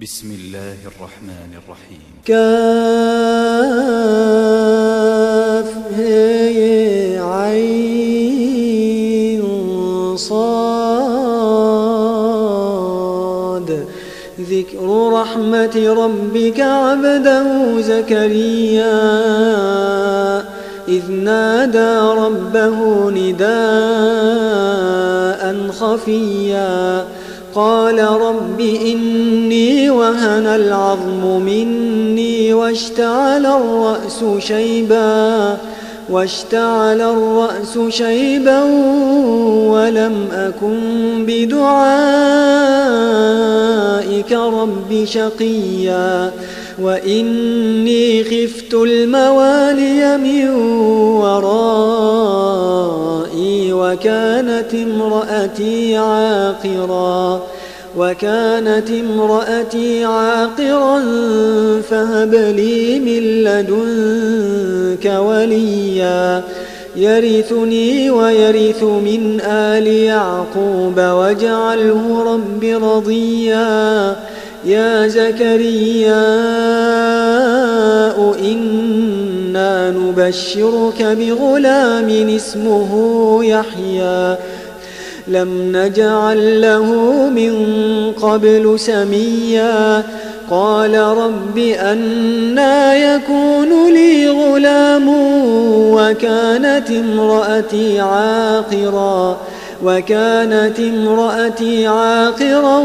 بسم الله الرحمن الرحيم. عين صاد. ذكر رحمة ربك عبده زكريا إذ نادى ربه نداء خفيا قال رب إني وهن العظم مني واشتعل الرأس شيبا ولم أكن بدعائك رب شقيا وإني خفت الموالي من ورائي وكانت امرأتي عاقرا فهب لي من لدنك وليا يرثني ويرث من آل يعقوب واجعله رب رضيا يا زكريا إنا نبشرك بغلام اسمه يحيى لم نجعل له من قبل سميا قال رب أنى يكون لي غلام وكانت امرأتي عاقرا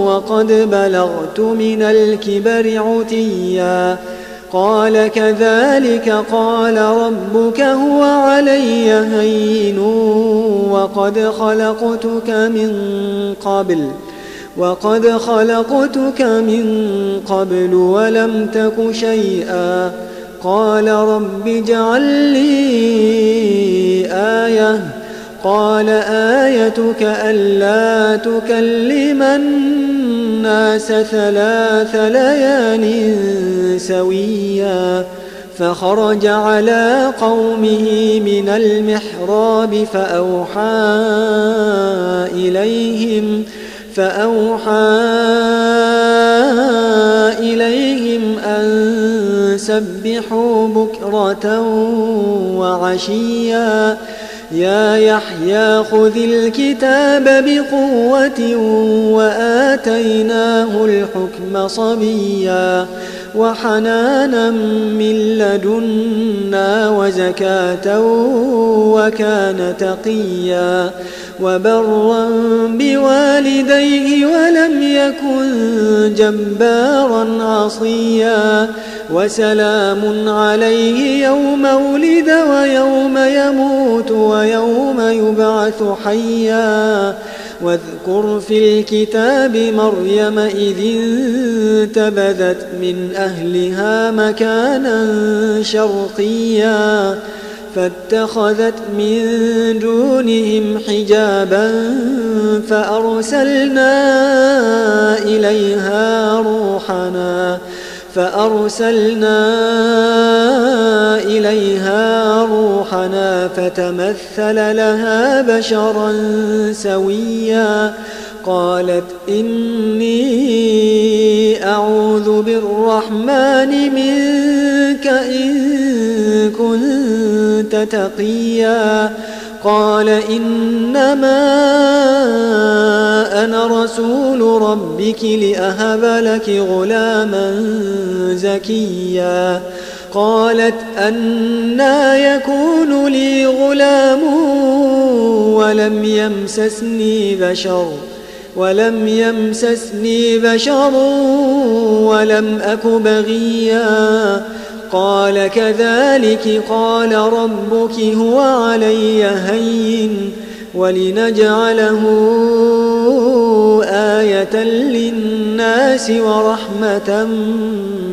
وقد بلغت من الكبر عتيا قال كذلك قال ربك هو علي هين وقد خلقتك من قبل ولم تك شيئا قال رب اجعل لي آية قال آيتك ألا تكلم الناس 3 ليال سويا فخرج على قومه من المحراب فأوحى إليهم أن سبحوا بكرة وعشيا يا يحيى خذ الكتاب بقوة وآتيناه الحكم صبيا وحنانا من لدنا وزكاة وكان تقيا وبرا بوالديه ولم يكن جبارا عصيا وسلام عليه يوم ولد ويوم يموت ويوم يبعث حيا واذكر في الكتاب مريم إذ انتبذت من أهلها مكانا شرقيا فاتخذت من دونهم حجابا فأرسلنا إليها روحنا فتمثل لها بشرا سويا قالت إني أعوذ بالرحمن منك إن كنت تقيا قال إنما أنا رسول ربك لأهب لك غلاما زكيا قالت أنى يكون لي غلام ولم يمسسني بشر ولم أك بغيا قال كذلك قال ربك هو علي هين ولنجعله آية للناس ورحمة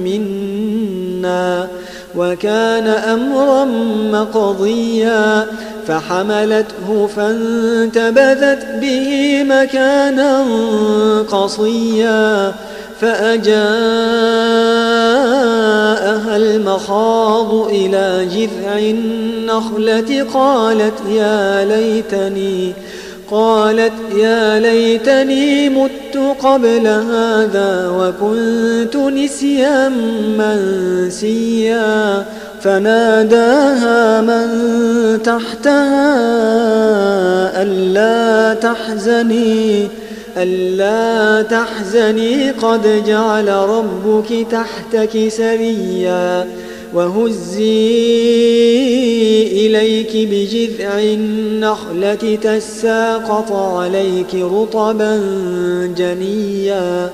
منا وكان أمرا مقضيا فحملته فانتبذت به مكانا قصيا فأجاءها المخاض إلى جذع النخلة قالت يا ليتني مت قبل هذا وكنت نسيا منسيا فناداها من تحتها ألا تحزني قد جعل ربك تحتك سريا وهزي إليك بجذع النخلة تساقط عليك رطبا جنيا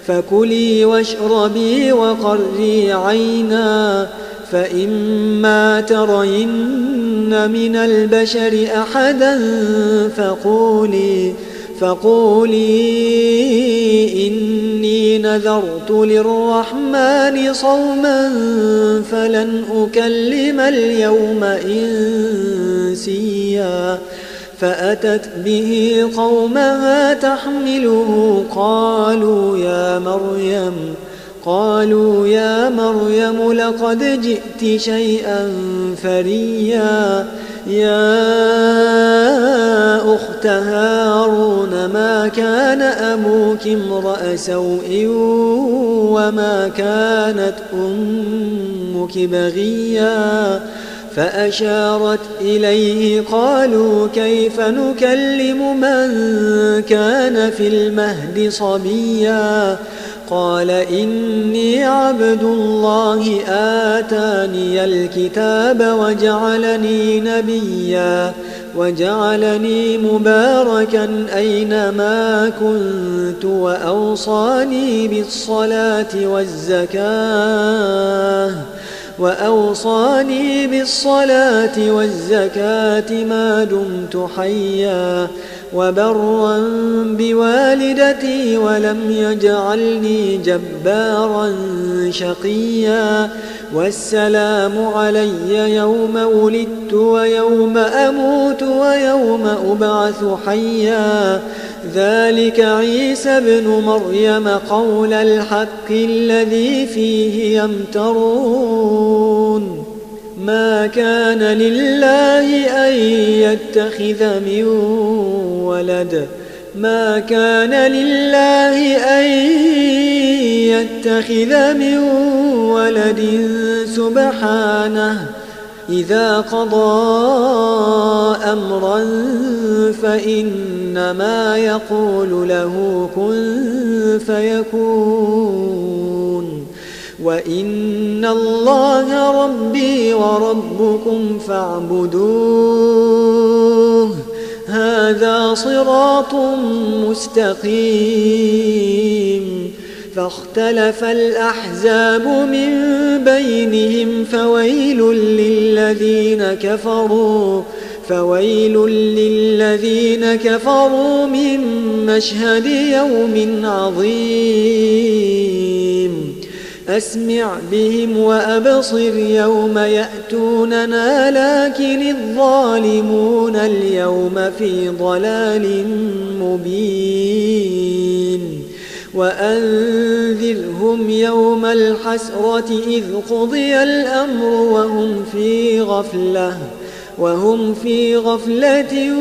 فكلي واشربي وقري عينا فإما ترين من البشر أحدا فقولي إني نذرت للرحمن صوما فلن أكلم اليوم إنسيا فأتت به قومها تحمله قالوا يا مريم لقد جئت شيئا فريا يا أخت هارون ما كان أبوك امرأ سوء وما كانت أمك بغيا فأشارت إليه قالوا كيف نكلم من كان في المهد صبيا قال إني عبد الله آتاني الكتاب وجعلني نبيا وجعلني مباركا أينما كنت وأوصاني بالصلاة والزكاة ما دمت حيا وبرا بوالدتي ولم يجعلني جبارا شقيا والسلام علي يوم ولدت ويوم أموت ويوم أبعث حيا ذلك عيسى ابن مريم قول الحق الذي فيه يمترون ما كان لله أن يتخذ من ولد سبحانه إذا قضى أمرا فإنما يقول له كن فيكون وإن الله ربي وربكم فاعبدوه هذا صراط مستقيم فاختلف الأحزاب من بينهم فويل للذين كفروا من مشهد يوم عظيم أسمع بهم وأبصر يوم يأتوننا لكن الظالمون اليوم في ضلال مبين وأنذرهم يوم الحسرة إذ قضي الأمر وهم في غفلة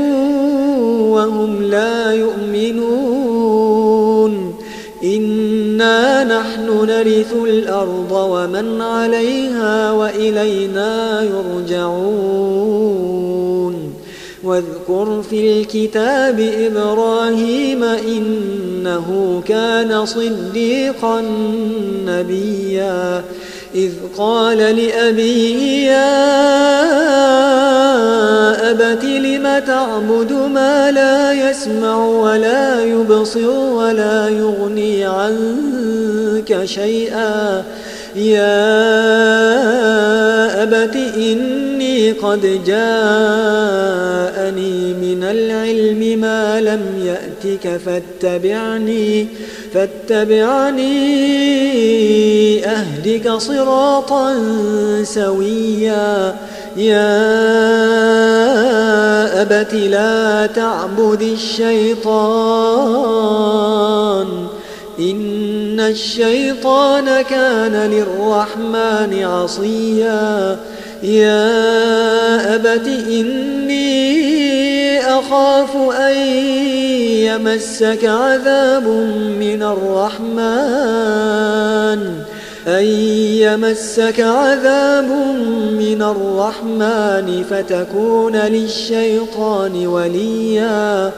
وهم لا يؤمنون إنا نحن نرث الأرض ومن عليها وإلينا يرجعون واذكر في الكتاب إبراهيم إنه كان صديقا نبيا إذ قال لأبيه يا أبت لم تعبد ما لا يسمع ولا يبصر ولا يغني عنك شيئا يا أبت إني قد جاءني من العلم ما لم يأتك فاتبعني أهدك صراطا سويا يا أبت لا تعبد الشيطان إن الشيطان كان للرحمن عصيا يا أبت إني أخاف أن يمسك عذاب من الرحمن فتكون للشيطان وليا.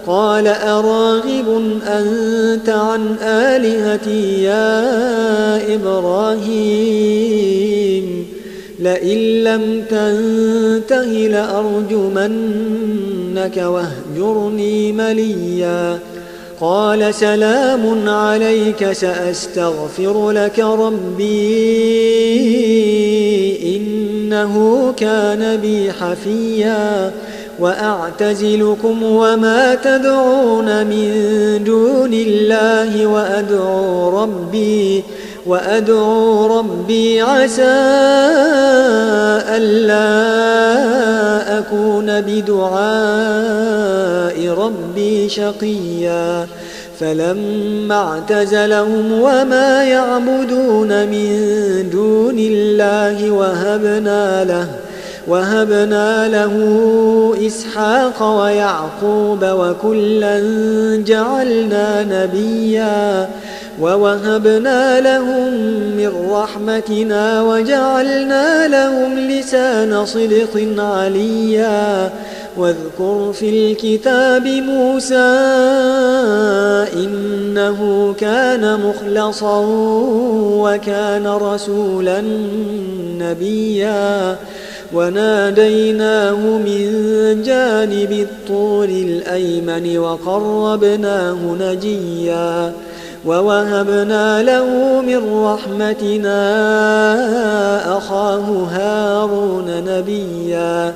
قال أراغب أنت عن آلهتي يا إبراهيم لئن لم تنته لأرجمنك واهجرني مليا. قال سلام عليك سأستغفر لك ربي إنه كان بي حفيا. وأعتزلكم وما تدعون من دون الله وأدعو ربي عسى ألا أكون بدعاء ربي شقيا. فلما اعتزلهم وما يعبدون من دون الله وهبنا له إسحاق ويعقوب وكلا جعلنا نبيا. ووهبنا لهم من رحمتنا وجعلنا لهم لسان صدق عليا. واذكر في الكتاب موسى إنه كان مخلصا وكان رسولا نبيا. وناديناه من جانب الطور الأيمن وقربناه نجيا. ووهبنا له من رحمتنا أخاه هارون نبيا.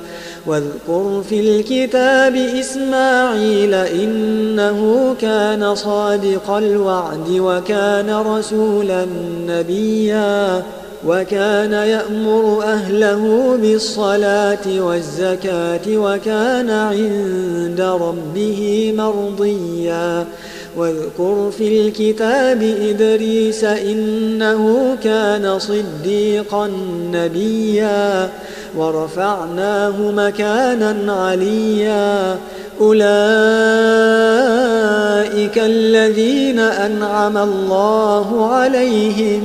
واذكر في الكتاب إسماعيل إنه كان صادق الوعد وكان رسولا نبيا. وكان يأمر أهله بالصلاة والزكاة وكان عند ربه مرضيا. واذكر في الكتاب إدريس إنه كان صديقا نبيا. ورفعناه مكانا عليا. أولئك الذين أنعم الله عليهم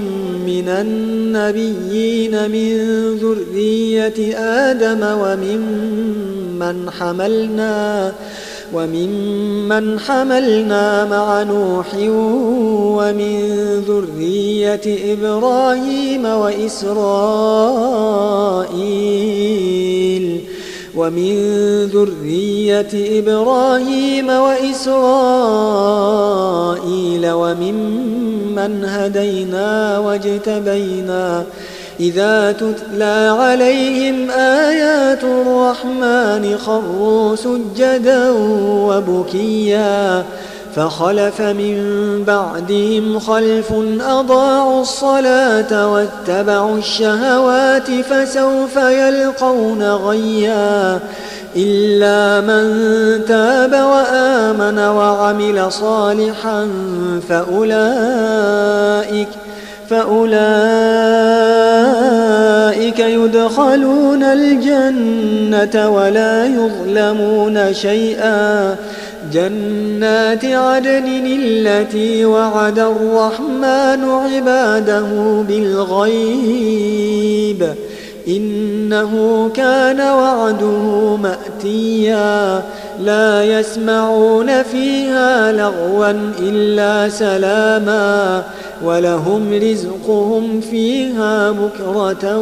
من النبيين من ذرية آدم وممن حملنا مع نوح ومن ذرية إبراهيم وإسرائيل وممن هدينا واجتبينا. إذا تتلى عليهم آيات الرحمن خروا سجدا وبكيا. فخلف من بعدهم خلف أضاعوا الصلاة واتبعوا الشهوات فسوف يلقون غيا. إلا من تاب وآمن وعمل صالحا فأولئك يدخلون الجنة ولا يظلمون شيئا. جنات عدن التي وعد الرحمن عباده بالغيب إنه كان وعده مأتيا. لا يسمعون فيها لغوا إلا سلاما ولهم رزقهم فيها بكرة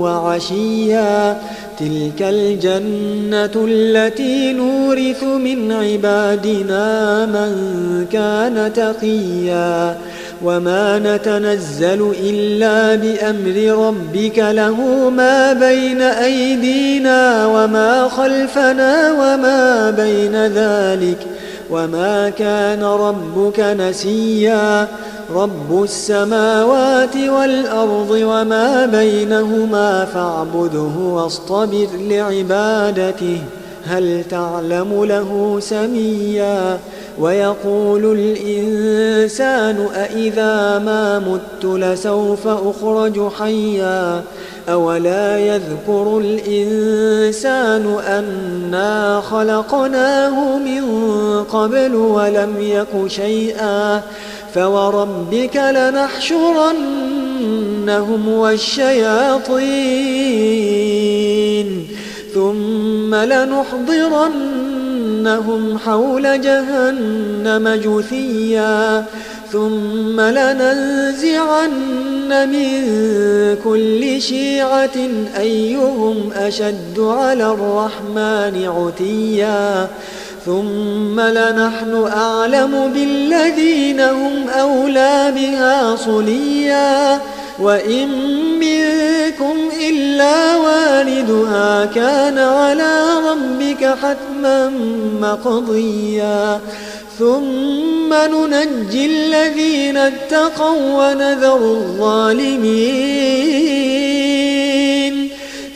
وعشيا. تلك الجنة التي نورث من عبادنا من كان تقيا. وما نتنزل إلا بأمر ربك له ما بين أيدينا وما خلفنا وما بين ذلك وما كان ربك نسيا. رب السماوات والأرض وما بينهما فاعبده واصطبر لعبادته هل تعلم له سميا. ويقول الإنسان أإذا ما مت لسوف أخرج حيا أولا يذكر الإنسان أنا خلقناه من قبل ولم يك شيئا فوربك لنحشرنهم والشياطين ثم لنحضرنهم حول جهنم جثيا ثم لننزعن من كل شيعة أيهم أشد على الرحمن عتيا ثم لنحن أعلم بالذين هم أولى بها صليا وإن منكم إلا واردها كان على ربك حتما مقضيا ثم ننجي الذين اتقوا ونذر الظالمين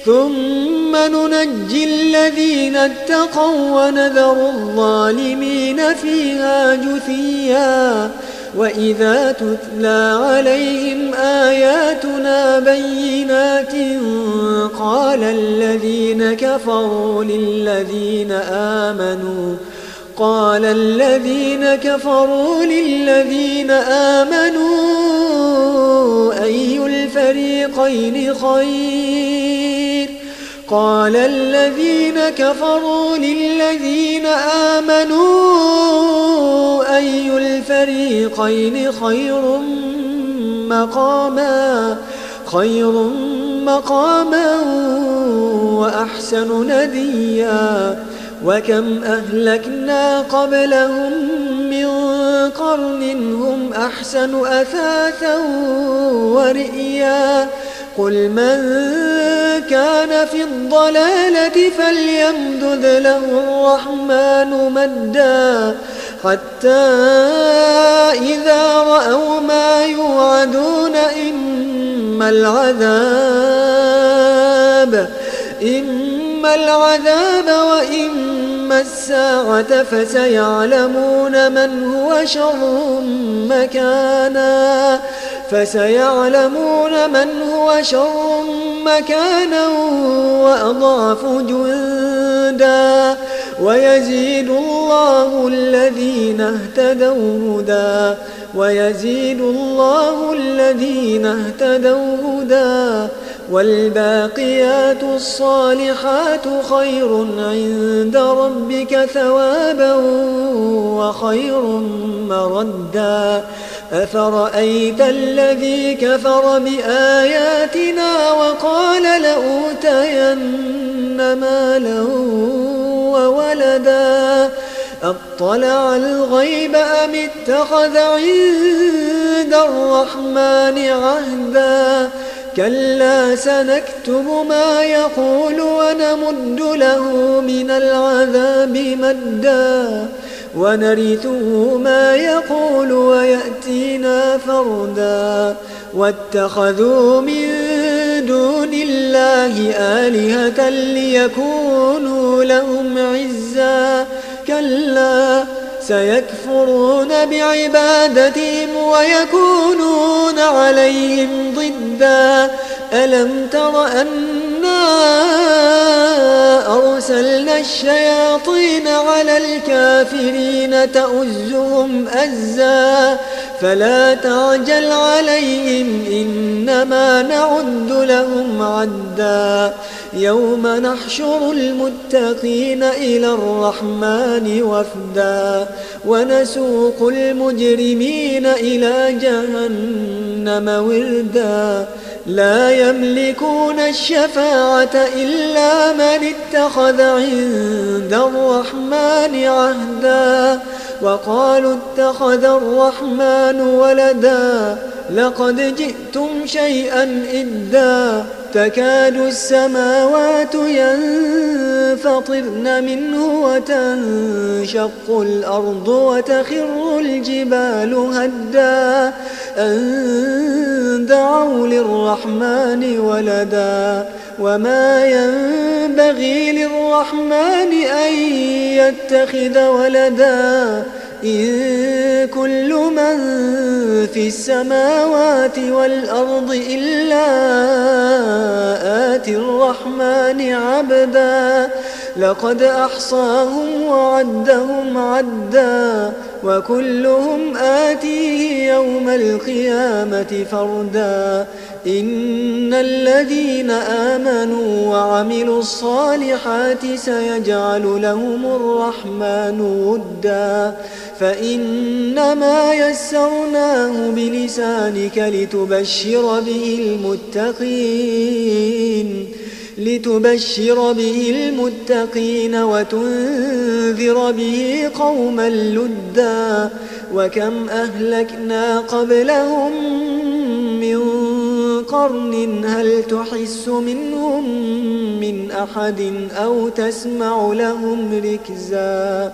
ثم ننجي الذين اتقوا ونذر الظالمين فيها جثيا وإذا تتلى عليهم آياتنا بينات قال الذين كفروا للذين آمنوا أي الفريقين خير قال الذين كفروا للذين آمنوا أي الفريقين خير مقاما وأحسن نديا وكم أهلكنا قبلهم من قرن هم أحسن أثاثا ورئيا قل من كان في الضلالة فليمدد له الرحمن مدا حتى إذا رأوا ما يوعدون إما العذاب وإما الساعة فسيعلمون من هو شر مكانا وأضعف جندا ويزيد الله الذين اهتدوا هدى والباقيات الصالحات خير عند ربك ثوابا وخير مردا أفرأيت الذي كفر بآياتنا وقال لأوتين مالا وولدا أطلع الغيب أم اتخذ عند الرحمن عهدا كلا سنكتب ما يقول ونمد له من العذاب مدا ونرثه ما يقول ويأتينا فردا واتخذوا من دون الله آلهة ليكونوا لهم عزا كلا سيكفرون بعبادتهم ويكونون عليهم ضدا ألم تر أنا أرسلنا الشياطين على الكافرين تؤزهم أزا فلا تعجل عليهم إنما نعد لهم عدا يوم نحشر المتقين إلى الرحمن وفدا ونسوق المجرمين إلى جهنم وردا لا يملكون الشفاعة إلا من اتخذ عند الرحمن عهدا وقالوا اتخذ الرحمن ولدا لقد جئتم شيئا إدا تكاد السماوات ينفطرن منه وتنشق الأرض وتخر الجبال هدا أن دعوا للرحمن ولدا وما ينبغي للرحمن أن يتخذ ولدا إن كل من في السماوات والأرض إلا آتي الرحمن عبدا لقد أحصاهم وعدهم عدا وكلهم آتيه يوم القيامة فردا إن الذين آمنوا وعملوا الصالحات سيجعل لهم الرحمن ودا فإنما يسرناه بلسانك لتبشر به المتقين وتنذر به قوما لدا وكم أهلكنا قبلهم من قرن هل تحس منهم من أحد أو تسمع لهم ركزا